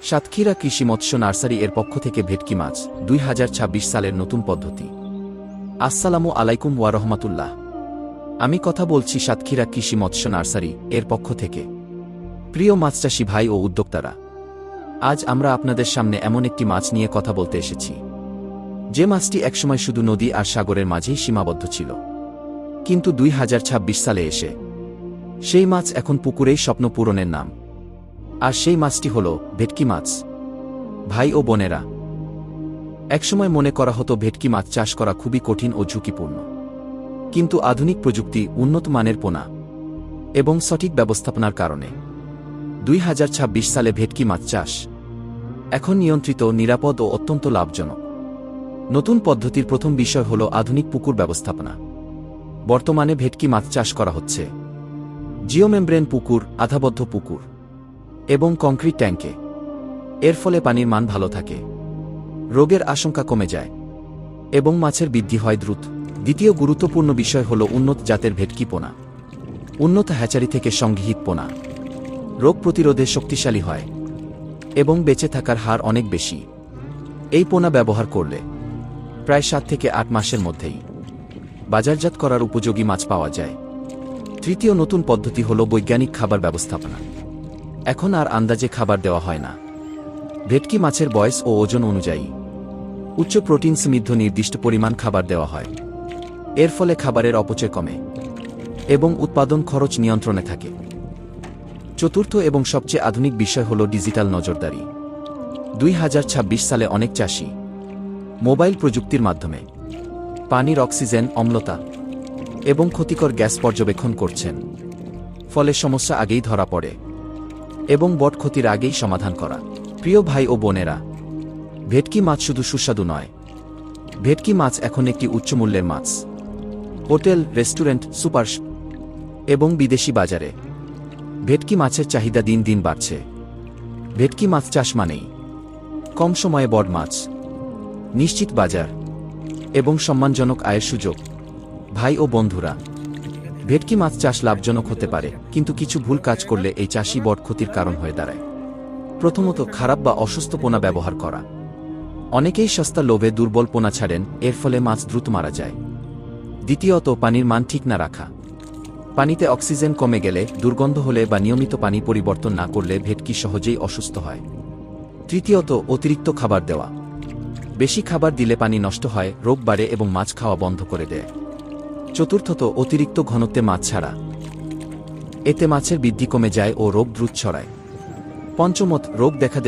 সাতক্ষীরা কৃষি মৎস্য নার্সারি এর পক্ষ থেকে ভেটকি মাছ ২০২৬ সালের নতুন পদ্ধতি। আসসালামু আলাইকুম ওয়া রাহমাতুল্লাহ। আমি কথা বলছি সাতক্ষীরা কৃষি মৎস্য নার্সারি এর পক্ষ থেকে। প্রিয় মাছচাষী ভাই ও উদ্যোক্তারা, আজ আমরা আপনাদের সামনে এমন একটি মাছ নিয়ে কথা বলতে এসেছি, যে মাছটি একসময় শুধু নদী আর সাগরের মাঝেই সীমাবদ্ধ ছিল, কিন্তু ২০২৬ সালে এসে সেই মাছ এখন পুকুরেই স্বপ্ন পূরণের নাম। আর সেই মাছটি হল ভেটকি মাছ। ভাই ও বোনেরা, একসময় মনে করা হতো ভেটকি মাছ চাষ করা খুবই কঠিন ও ঝুঁকিপূর্ণ, কিন্তু আধুনিক প্রযুক্তি, উন্নত মানের পোনা এবং সঠিক ব্যবস্থাপনার কারণে ২০২৬ সালে ভেটকি মাছ চাষ এখন নিয়ন্ত্রিত, নিরাপদ ও অত্যন্ত লাভজনক। নতুন পদ্ধতির প্রথম বিষয় হল আধুনিক পুকুর ব্যবস্থাপনা। বর্তমানে ভেটকি মাছ চাষ করা হচ্ছে জিওমেমব্রেন পুকুর, আধাবদ্ধ পুকুর এবং কংক্রিট ট্যাঙ্কে। এর ফলে পানির মান ভালো থাকে, রোগের আশঙ্কা কমে যায় এবং মাছের বৃদ্ধি হয় দ্রুত। দ্বিতীয় গুরুত্বপূর্ণ বিষয় হল উন্নত জাতের ভেটকি পোনা। উন্নত হ্যাচারি থেকে সংগৃহীত পোনা রোগ প্রতিরোধে শক্তিশালী হয় এবং বেঁচে থাকার হার অনেক বেশি। এই পোনা ব্যবহার করলে প্রায় ৭ থেকে ৮ মাসের মধ্যেই বাজারজাত করার উপযোগী মাছ পাওয়া যায়। তৃতীয় নতুন পদ্ধতি হল বৈজ্ঞানিক খাবার ব্যবস্থাপনা। এখন আর আন্দাজে খাবার দেওয়া হয় না। ভেটকি মাছের বয়স ও ওজন অনুযায়ী উচ্চ প্রোটিন সমৃদ্ধ নির্দিষ্ট পরিমাণ খাবার দেওয়া হয়। এর ফলে খাবারের অপচয় কমে এবং উৎপাদন খরচ নিয়ন্ত্রণে থাকে। চতুর্থ এবং সবচেয়ে আধুনিক বিষয় হল ডিজিটাল নজরদারি। ২০২৬ সালে অনেক চাষি মোবাইল প্রযুক্তির মাধ্যমে পানির অক্সিজেন, অম্লতা এবং ক্ষতিকর গ্যাস পর্যবেক্ষণ করছেন। ফলে সমস্যা আগেই ধরা পড়ে এবং বড় ক্ষতির আগেই সমাধান করা। প্রিয় ভাই ও বোনেরা, ভেটকি মাছ শুধু সুস্বাদু নয়, ভেটকি মাছ এখন একটি উচ্চমূল্যের মাছ। হোটেল, রেস্টুরেন্ট, সুপারশপ এবং বিদেশি বাজারে ভেটকি মাছের চাহিদা দিন দিন বাড়ছে। ভেটকি মাছ চাষ মানেই কম সময়ে বড় মাছ, নিশ্চিত বাজার এবং সম্মানজনক আয়ের সুযোগ। ভাই ও বন্ধুরা, ভেটকি মাছ চাষ লাভজনক হতে পারে, কিন্তু কিছু ভুল কাজ করলে এই চাষি বড় ক্ষতির কারণ হয়ে দাঁড়ায়। প্রথমত, খারাপ বা অসুস্থ পোনা ব্যবহার করা। অনেকেই সস্তা লোভে দুর্বল পোনা ছাড়েন, এর ফলে মাছ দ্রুত মারা যায়। দ্বিতীয়ত, পানির মান ঠিক না রাখা। পানিতে অক্সিজেন কমে গেলে, দুর্গন্ধ হলে বা নিয়মিত পানি পরিবর্তন না করলে ভেটকি সহজেই অসুস্থ হয়। তৃতীয়ত, অতিরিক্ত খাবার দেওয়া। বেশি খাবার দিলে পানি নষ্ট হয়, রোগ বাড়ে এবং মাছ খাওয়া বন্ধ করে দেয়। চতুর্থত, অতিরিক্ত ঘনত্বে মাছ ছাড়া। এতে মাছের বৃদ্ধি কমে যায় ও রোগ দ্রুত ছড়ায়। পঞ্চমত, রোগ দেখা